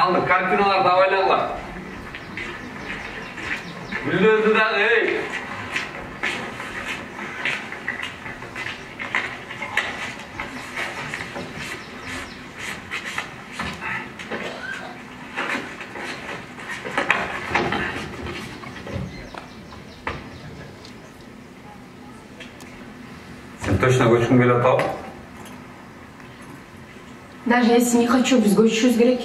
Aldı, kartinalar da oynarlar. Gülürdü de, ey! Sen точно көчкүң келип атабы? Даже если не хочу, біз көчүшүбүз керек.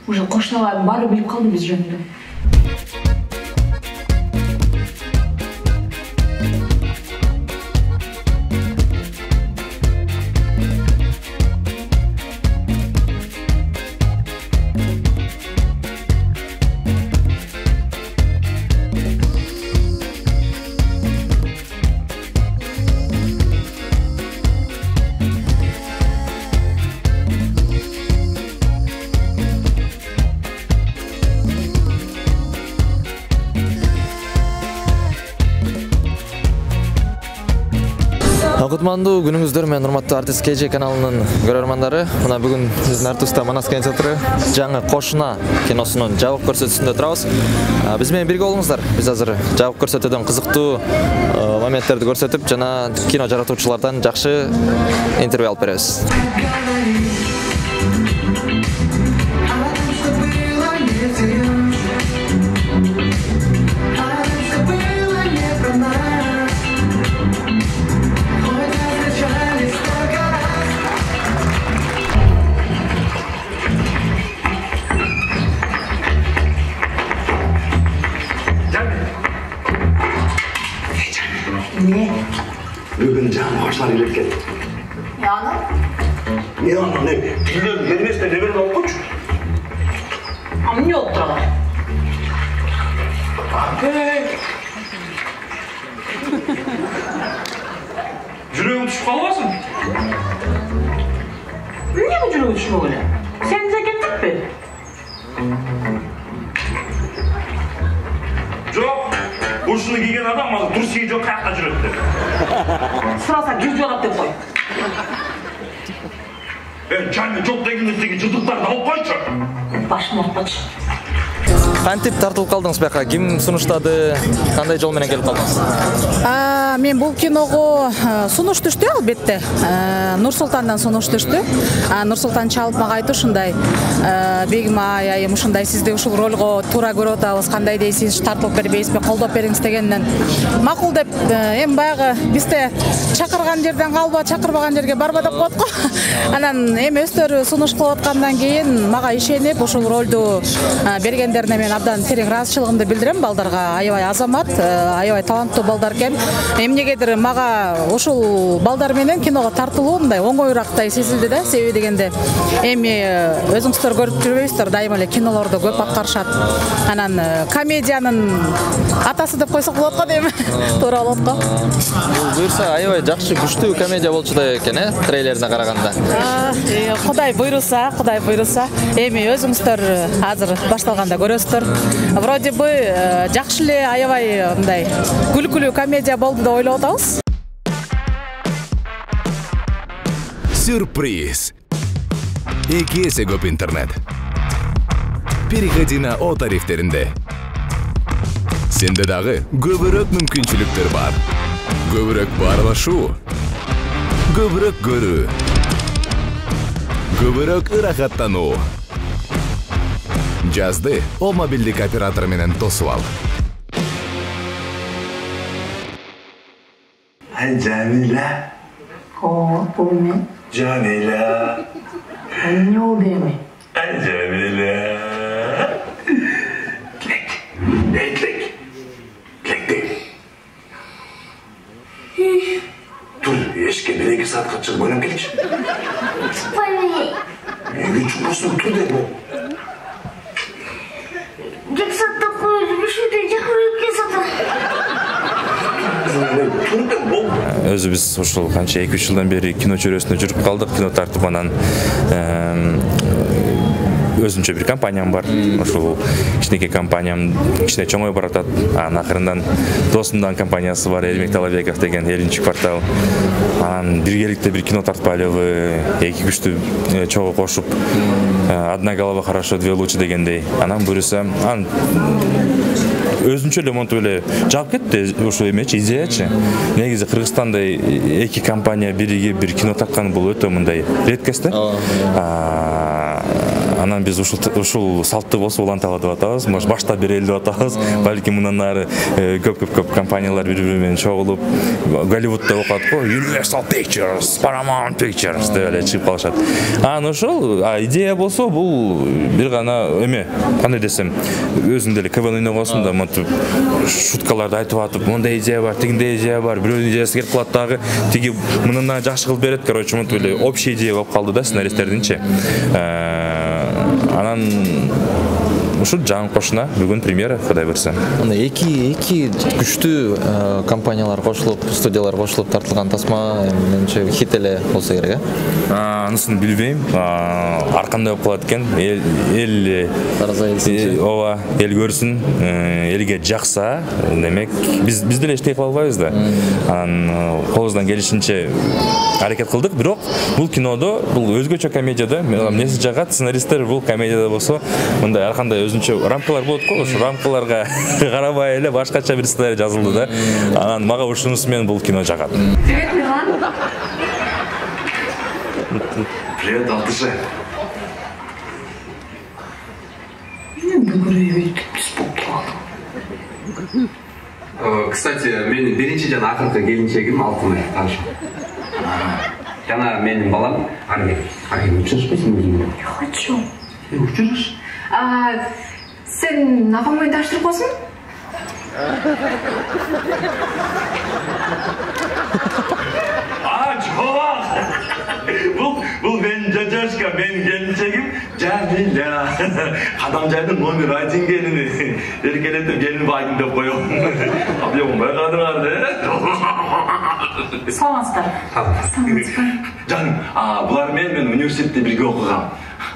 Уже кошуналардын баары билип калды биз жөнүндө. Кутмандуу күнүңүздөр менен урматтуу Артист KJ каналынын көрөрмандары. Мына бүгүн биздин артистта Манас кинотеатры жаңы Кошуна киносунун жабык көрсөтүүсүндө турабыз. Биз менен бирге болуңуздар. Биз азыр жабык көрсөтүүдөн кызыктуу моменттерди көрсөтүп, жана кино жаратуучулардан жакшы интервью алып беребиз. Ne? Bugün canım hoşlar gelip geldi. Yani? Ne anlam ne? Biliyorum gelmez de ne verin okuç. Ama ne oldu ama? Hey! Жүрегің түсіп қалмасын? Ne bu cürü uçma öyle? Sen bize gittik mi? Жоқ, бұл шыны киген адам маған дұрыс ие жоқ қаяққа жүреді. Сұраса жүз жоғап деп қой. Және жоқ дегеніңіздегі жылдықтарды алып қойшы. Başım ortaç. Кантип тартылып калдыңыз бияка? Ким сунуштады? Кандай жол менен келип калдыңыз? Мен бул киного сунуш түштү албетте. Нур Султандан сунуш түштү. Нур Султан чалып мага айтты ушундай. Бегим айым ушундай сизди ушул ролго туура көрүп атабыз. Кандай дейсиз? Тартылып бербейсизби? Колдоп бериңиз дегенден макул деп, эми баягы бизде чакырган жерден калба, чакырбаган жерге барба деп коет го. Анан эми өздөрү сунуш кылып аткандан кийин мага ишенип ушул ролду бергендерине мен абдан терең ыраазычылыгымды билдирем. Балдарга аябай азамат, аябай таланттуу балдар экен. Эмнегедир мага ушул балдар менен киного тартылуу мындай оңоюраактай сезилди да. Себеби дегенде эми өзүңүздөр көрүп жүрбөйсүздөр, дайыма эле кинолордо көп аткарышат. Анан комедиянын атасы деп койсок болот го дейм. Туура болот го. Буюрса аябай жакшы, күчтүү комедия болчудай экен, трейлерине караганда. Кудай буйруса, Кудай буйруса. Эми өзүңүздөр азыр башталганда көрөсүздөр. Вроде бы жакшы эле, аябай мындай күлкүлүү комедия болду деп ойлоп атабыз. Сюрприз. 2 эсе көп интернет. Переходи на О тарифтеринде. Сенде дагы көбүрөөк мүмкүнчүлүктөр бар. Көбүрөөк баарлашуу. Көбүрөөк көрүү. Көбүрөөк ырахаттануу. Жазды О мобилдик оператор менен тосуп ал. Ай Jamila. Бул мен. Jamila. Не oldu эми? Ай Jamila. Жаксатта коюп, ушундай жакырып сата. Өзүбүз ушул канча 2-3 жылдан бери кино чөйрөсүндө жүрүп калдык. Кино тартып анан өзүнчө бир компаниям бар. Ошол кичинекей компаниям кичине чоңой баратат. Анан акырындан досумдун компаниясы бар, Элмек Талабеков деген 50 квартал. Анан биргеликте бир кино тартпайлыбы, эки күчтү чогуу кошуп, одна голова хорошо, две лучше дегендей. Анан буюрса, өзүнчө эле монтип эле жаап кетти ошо эмечи, идеячы. Негизи Кыргызстанда эки компания биригип бир кино тарткан бул өтө мындай редкость да. Анан биз ушул салтты болсо уланталы деп атабыз. Может баштап берели деп атабыз. Балким мындан нары көп компаниялар бири-бири менен чогулуп Голливудда окуат го, Universal Pictures, Paramount Pictures деп эле чыгып калышат. Анан ошол идея болсо бул бир гана эме, кандай десем, өзүндө эле КВН ойногосун да монтип шуткаларды айтып атып, мындай идея бар, тигиндей идея бар, бирөөнүн идеясы келип калат дагы, тиги мындан жакшы кылып берет, короче, монтип эле общий идея болуп калды да сценаристтердинчи. Анан ушул жаңы кошуна бүгүн премьера, Кудай буйрса. Эки күчтүү компаниялар кошулуп, студиялар кошулуп тартылган тасма менимче хит эле болсо керек, Анысын билбейм. Ар кандай болуп калат экен, эл ооба, эл көрсүн, элге жакса, демек биз деле эчтеке кыла албайбыз да. Анан колубуздан келишинче аракет кылдык, бирок бул кинодо бул өзгөчө комедия да. Эмнеси жагат, сценаристтер бул комедияда болсо, мындай ар кандай өзүнчө рамкалар болот го, ошо рамкаларга карабай эле башкача бир сценарий жазылды да. Анан мага ушунусу менен бул кино жагат. Привет, Милан. Привет, Алтыша. Кстати, менин биринчи жана акыркы келинчегим Алтынай Таша. Жана менин балам Арген. Арген учурашпайсың өзүң? Не хочу. Учураш? Сен апам менен таштырып койсуң? Жок. Бул менин жажашка, менин келинчегим Жамиля. Кадамжайдын номер 1 келини. Эркелетип келин байым деп коём. Абьёмбай кадыңарды. Саламатсыздар. Жаным, булар мен университетте бирге окугам.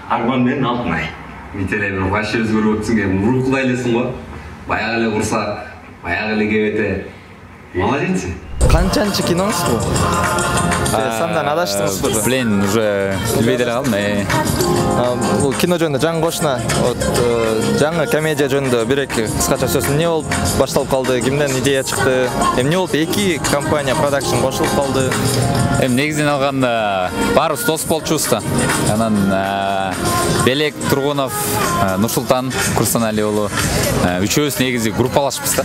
Арман менен Алтынай. Мителен вообще өзгөрүп өтсүң, рух кудай элесиң го. Баягы эле курса, баягы эле кебете. Молодец. Канчанчы киноңуз бул? Сандан адаштыңызбы? Блин, уже билбей деле калдым. Бул кино жөнүндө жаңы кошуна, жаңы комедия жөнүндө бир-эки кыскача сөз. Эмне болуп башталып калды? Кимден идея чыкты? Эмне болуп эки компания продакшн кошулуп калды? Негизинен алганда баарыбыз дос болчубуз да. Анан Белек Тургунов, Нурсултан Курсанали уулу үчөөбүз негизи группалашпыз да.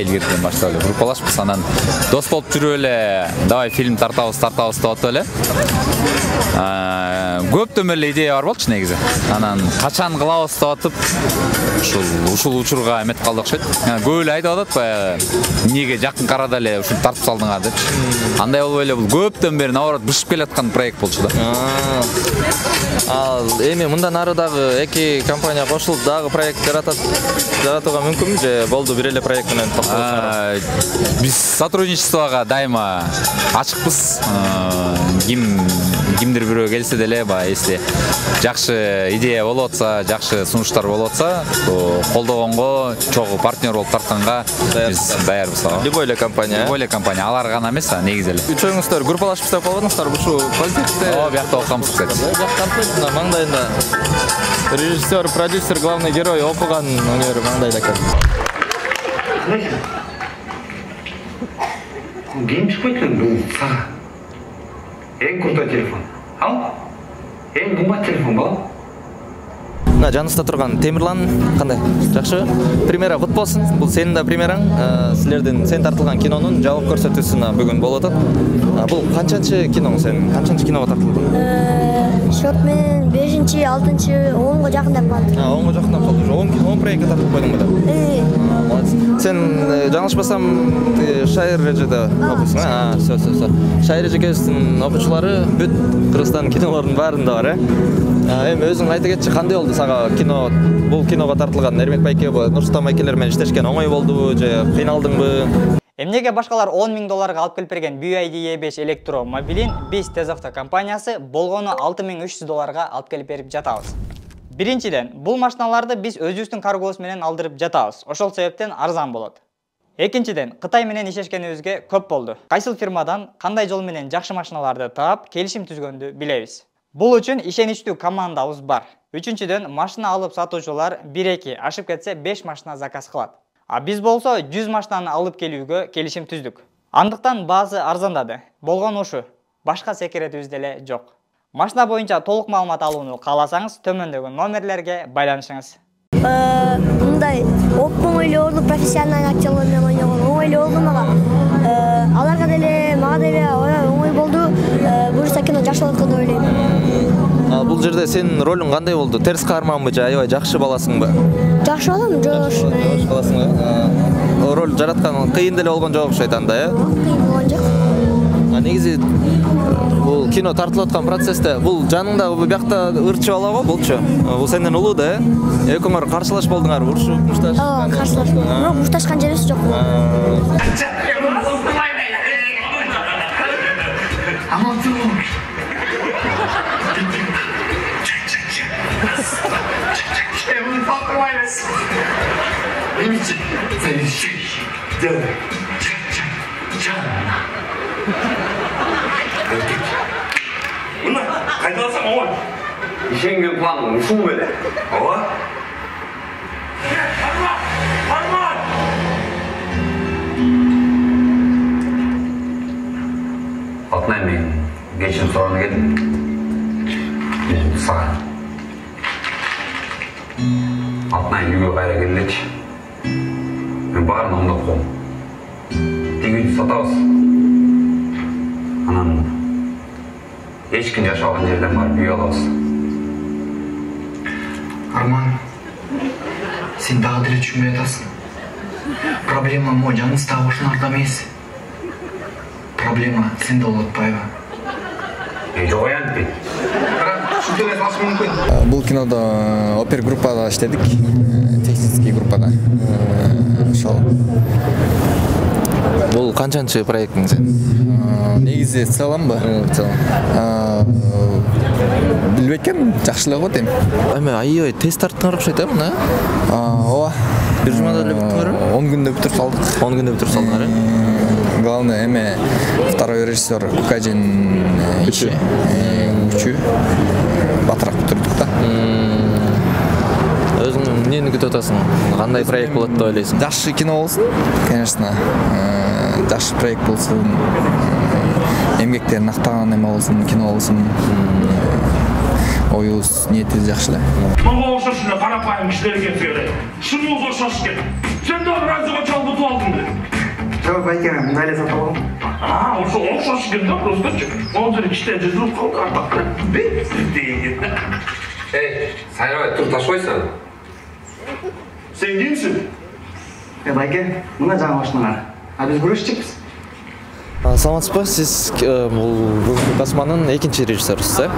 Илгертен баштап эле группалашпыз. Анан дос болуп жүрүп эле, давай фильм тартабыз деп атып эле. Көптөн эле идея бар болчу негизи. Анан качан кылабыз деп атып, ушул учурга эметип калдык окшойт. Көп эле айтып атат, баягы эмнеге жакын карада эле ушуну тартып салдыңар депчи. Андай болбой эле бул көптөн бери наоборот бышып келаткан проект болчу да. Ал эми мындан ары дагы эки компания кошулуп дагы проект жаратууга мүмкүнбү же болду бир эле проект менен токтолсуңар? Биз сотрудничествого дайыма ачыкпыз. Кимдир бирөө келсе деле, если жакшы идея болуп атса, жакшы сунуштар болуп атса, колдогонго, чогуу партнер болуп тартканга биз даярбыз. Любой эле компания. Любой эле компания, алар гана эмес, негизи эле. Үчөөңүздөр группалашып иштеп калбадыңыздарбы ушу политехте? Ооба, биякта окугамыз, кстати. Жактан маңдайында режиссер, продюсер, главный герой окуган өнөр маңдайда экен. Гейм чыкпайт бул сага. Эң крутой телефон. Ал? Эң кымбат телефон балам. Мына жаныбызда турган Темирлан кандай? Жакшы? Премьера кут болсун. Бул сенин да премьераң. Силердин сен тартылган кинонун жабык көрсөтүүсүнө бүгүн болуп атат. Бул канчанчы киноң сен? Канчанчы киного тартылдың? Шот менен 5-6, 10го жакындап калды. 10го жакындап калды. 10 проектке тартып койдуңбу да? Молодец. Сен жаңылышпасам шайыр режиде окуйсуң, Шайыр эжекебиздин окуучулары бүт Кыргызстан кинолорунун баарында бар, Эми өзүң айта кетчи, кандай болду сага кино, бул киного тартылган Эрмек байке, Нурсултан байкелер менен иштешкен оңой болдубу же кыйналдыңбы? Эмнеге башкалар 10 000 долларга алып келип берген BYD E5 электромобилин биз Тез авто компаниясы болгону 6300 долларга алып келип берип жатабыз. Биринчиден, бул машиналарды биз өзүбүздүн каргообуз менен алдырып жатабыз. Ошол себептен арзан болот. Экинчиден, Кытай менен иштешкенибизге көп болду. Кайсыл фирмадан кандай жол менен жакшы машиналарды таап, келишим түзгөндү билебиз. Бул үчүн ишеничтүү командабыз бар. Үчүнчүдөн, машина алып сатуучулар 1-2, ашып кетсе 5 машина заказ кылат. А биз болсо 100 машинаны алып келүүгө келишим түздүк. Андыктан баасы арзандады. Болгону ушу. Башка секиретибиз деле жок. Машина боюнча толук маалымат алууну кааласаңыз, төмөндөгү номерлерге байланышыңыз. Мындай оп оңойлуу профессионалдуу актерлор менен ойногон оңойлуу болду мага. Аларга деле, мага деле оңой болду. Буюрса кино жакшы болот деп ойлойм. Бул жерде сенин ролуң кандай болду? Терс каарманбы же аябай жакшы баласыңбы? Жакшы балам, жош. Жакшы баласың. Роль жараткан кыйын деле болгон жок окшойт анда, э? Кыйын болгон жок. Негизи бул кино тартылып аткан процессте бул жаныңда биякта ырчы бала го болчу. Бул сенден улуу да, э? Экөөңөр каршылаш болдуңар, урушуп, мушташ. Каршылаш. Бирок мушташкан жерибиз жок. Мына кайдаласаң оңой. Ишенген планың ушул беле. Ооба. Арман! Атнай мен кечирим сураганы келдим. Сага. Атнай үйгө кайра келелечи. Мен баарын оңдоп коем. Үйдү сатабыз. Анан эч ким жашаган жерден барып үй алабыз. Арман, сен дагы деле түшүнбөй атасың. Проблема мо жаныңыздагы ушунарда эмес. Проблема сенде болуп атпайбы? Жок аянтпейт. Түшүнбөй атасың мүмкүн. Бул кинодо опергруппада иштедик, технический группада. Ошол. Бул канчанчы проектиң сен? Негизи целамбы? Целам. Билбейкем, жакшы эле го дейм. Эми аябай тез тарттыңар окшойт, э, мына? Ооба. Бир жумада эле бүттүңөр? 10 күндө бүтүрүп салдык. 10 күндө бүтүрүп салдыңар, э? Главное, эме второй режиссер Кукажин үчү батыраак бүтүрдүк да. Өзүң эмнени күтүп атасың? Кандай проект болот деп ойлойсуң? Жакшы кино болсун, конечно. Жакшы проект болсун. Эмгектерин актаган эме болсун, кино болсун. Оюбуз, ниетибиз жакшы эле. Мага окшош эле карапайым кишилер экен сиңер. Шунуңуз окшош экен. Сен дагы радиого чалбытып алдың да. Жок, байке, мындай эле сатып алдым. Ошо окшош экен да, просточу. Онсур кичте жүзүп калды, артак деген. Эй, сайрабай, тур ташпайсың? Сен кимсиң? Байке, мына жаңы машиналар. Биз күрөшчүкпүз. Саламатсызбы, сиз бул бүгүнкү тасманын экинчи режиссерусуз, э?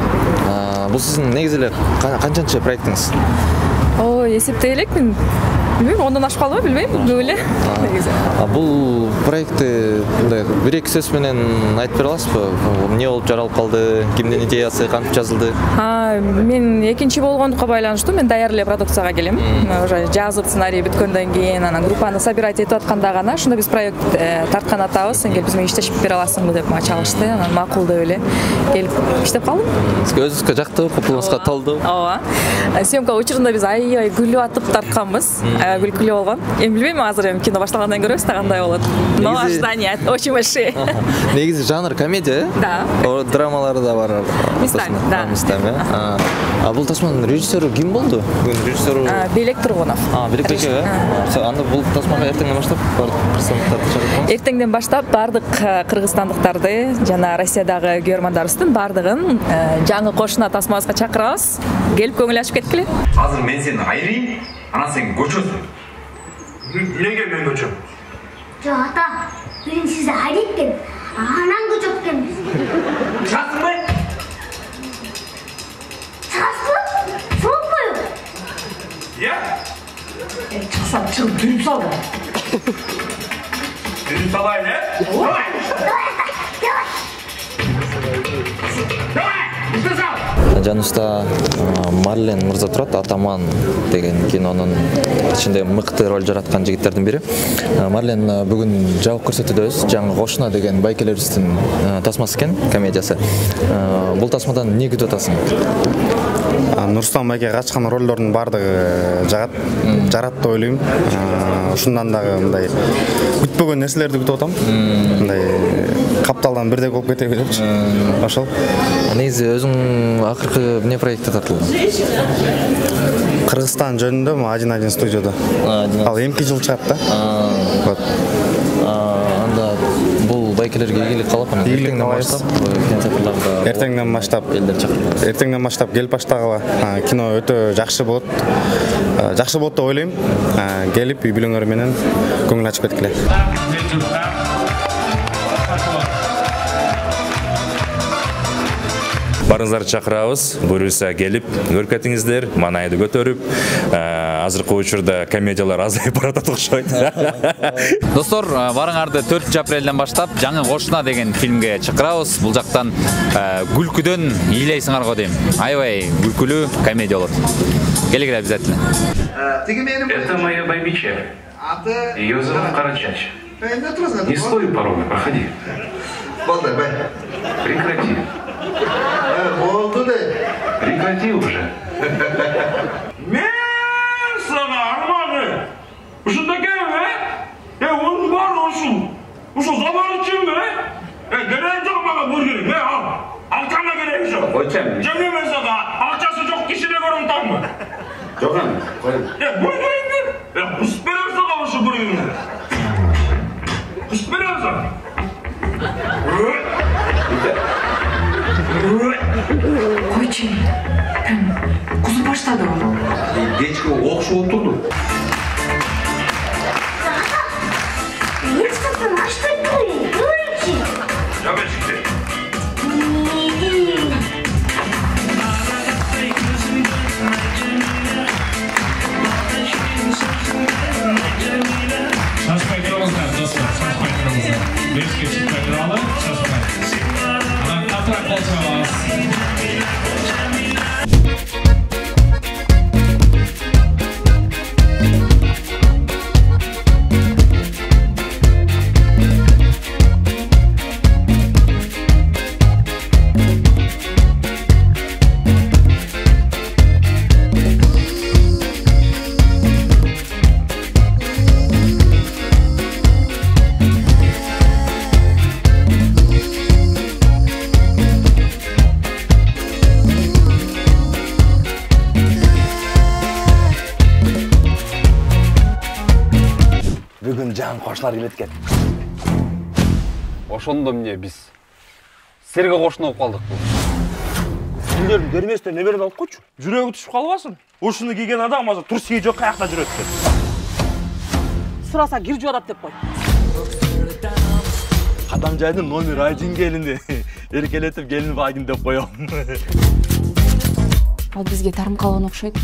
Бул сиздин негизи эле канчанчы проектиңиз? Эсептей элекмин. Билбейм, ондон ашып калдыбы, билбейм, көп эле. Негизи. Бул проектти мындай бир-эки сөз менен айтып бере аласызбы? Эмне болуп жаралып калды, кимдин идеясы, кантип жазылды? Мен экинчи болгондукка байланыштуу, мен даяр эле продукцияга келем. Уже жазып, сценарий бүткөндөн кийин, анан группаны собирать этип атканда гана, ошондо биз проект тарткан атабыз, сен келип биз менен иштешип бере аласыңбы деп мага чалышты. Анан макул деп эле келип иштеп калдым. Өзүбүзгө жактыбы, купулубузга толду. Ооба. Съемка учурунда биз аябай күлүп атып тартканбыз. Күлкүлүү болгон. Эми билбейм, азыр эми кино башталгандан көрөбүз да кандай болот. Но ожидания очень большие. Негизи жанр комедия, э? Да. Драмалары да бар. Местами, да. Местами, э? Бул тасманын режиссеру ким болду? Бүгүн режиссеру Белек Тургунов. Белек байке, э? Анда бул тасмага эртеңден баштап кыргызстандыктарды чакыртабыз. Эртеңден баштап бардык кыргызстандыктарды жана Россиядагы көрөрмандарыбыздын бардыгын жаңы кошуна тасмабызга чакырабыз. Келип көңүл ачып кеткиле. Азыр мен сени айрайм, анан сен көчөсүң. Неге мен көчөм? Жок, ата, мен сизди айрайт экен. Анан көчөп экен. Часыңбы? Часып? Ya? Çıksam çıkıp dürüp sal da. Dürüp salayın he? жаныбызда Марлен мырза турат, Атаман деген кинонун ичинде мыкты роль жараткан жигиттердин бири. Марлен бүгүн жабык көрсөтүүдөбүз. Жаңы Кошуна деген байкелерибиздин тасмасы экен, комедиясы. Бул тасмадан эмне күтүп атасың? Нурсултан байке качкан ролдордун баардыгы жарат деп ойлойм. Ушундан дагы мындай күтпөгөн нерселерди күтүп атам. Мындай капталдан бирдек болуп кете берипчи. Ошол. Негизи өзүң акыркы эмне проектте тартылдың? Кыргызстан жөнүндө 1-1 студияда. Ал эмки жыл чыгат да. Вот. Анда бул байкелерге ийгилик калып, эртеңден баштап кинотеатрларда эртеңден баштап келип баштагыла. Кино өтө жакшы болот. Жакшы болот деп ойлойм. Келип үй бүлөңөр менен көңүл ачып кеткиле. Барыңыздарды чакырабыз, буюрса келип көрүп манайды көтөрүп, азыркы учурда комедиялар азайып баратат окшойт. Достор, барыңарды 4 апрелден баштап жаңы Кошуна деген фильмге чакырабыз. Бул жактан күлкүдөн ыйлайсыңар го дейм. Аябай күлкүлүү комедия болот. Келгиле обязательно. Это моя байбича. Ее зовут Карачач. Не стой порога, проходи. Прекрати. Прекрати уже. Мен сага арманы. Ушунда келме? Onun бар ушул. Ушул забаны чынбы? Керек жок мага бургер. Ал. Алкана керек жок. Койчам. Жеңе мен сага акчасы жок кишине көрүнтамбы? Жок аны. Койм. Бургеринди. Кус берем сага ушу бургеринди. Кус берем сага. Койчу. Кузуп баштады ол. Кечке окшоп отурду. Шашпай тұрыңыздар, достар, шашпай тұрыңыздар. Беріске шықпай тұралы, шашпай. Адам қатырақ болса аласыз. Бүгін жаң Кошулар келет экен. Ошондо эмне биз Серге Кошуна болуп калдык бул. Сендердин берместен неберин алып койчу. Жүрөгү түшүп калбасын. Ушуну кийген адам азыр Турсия жок каякта жүрөт деп. Сураса кир жуадат деп кой. Кадамжайдын номер 1 келини эркелетип келин багин деп коем. Ал бизге тарым калган окшойт.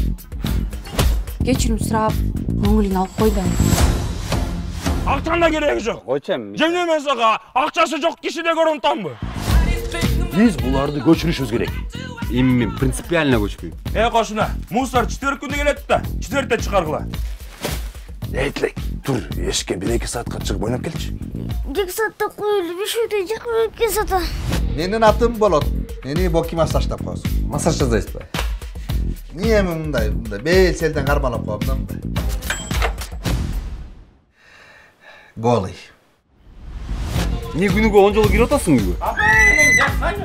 Кечирим сурап, көңүлүн алып кой да. Акчаңда кереги жок. Койчам. Жеңе мен сага акчасы жок кишине көрүнтамбы? Биз буларды көчүрүшүбүз керек. Эми мен принципиально көчпөйм. Кошуна, мусор четверг күнү келет да, четвертте чыгаргыла. Эйтлек, тур, эшикке 1-2 саатка чыгып ойнап келчи. 2 саатта коюлуп, 5 жакып 2 саатта. Менин атым болот. Мени боки массаждап коесуң. Массаж жасайсызбы? Эмне мындай бел селден кармалап коем да мындай. Голый. Не күнүгө 10 жолу кирип атасың үйгө?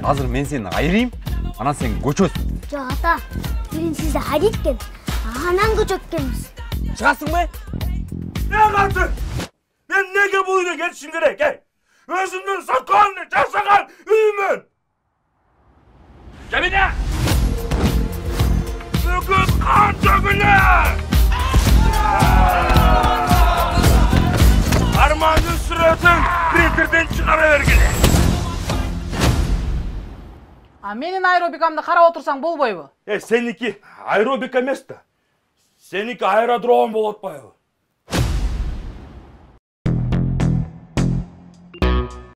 Азыр мен сени айрайм, анан сен көчөсүң. Жок ата, бирин сизди айрайт, анан көчөп келебиз. Чыгасыңбы? Каты! Мен неге бул үйдө кетишим керек, Өзүмдүн сакалны жашаган үймөн. Жамине! Бүгүн канча күнү? Армандын сүрөтүн принтерден чыгара бергиле. Менин аэробикамды карап отурсаң болбойбу? Сеники аэробика эмес да. Сеники аэродром болуп атпайбы?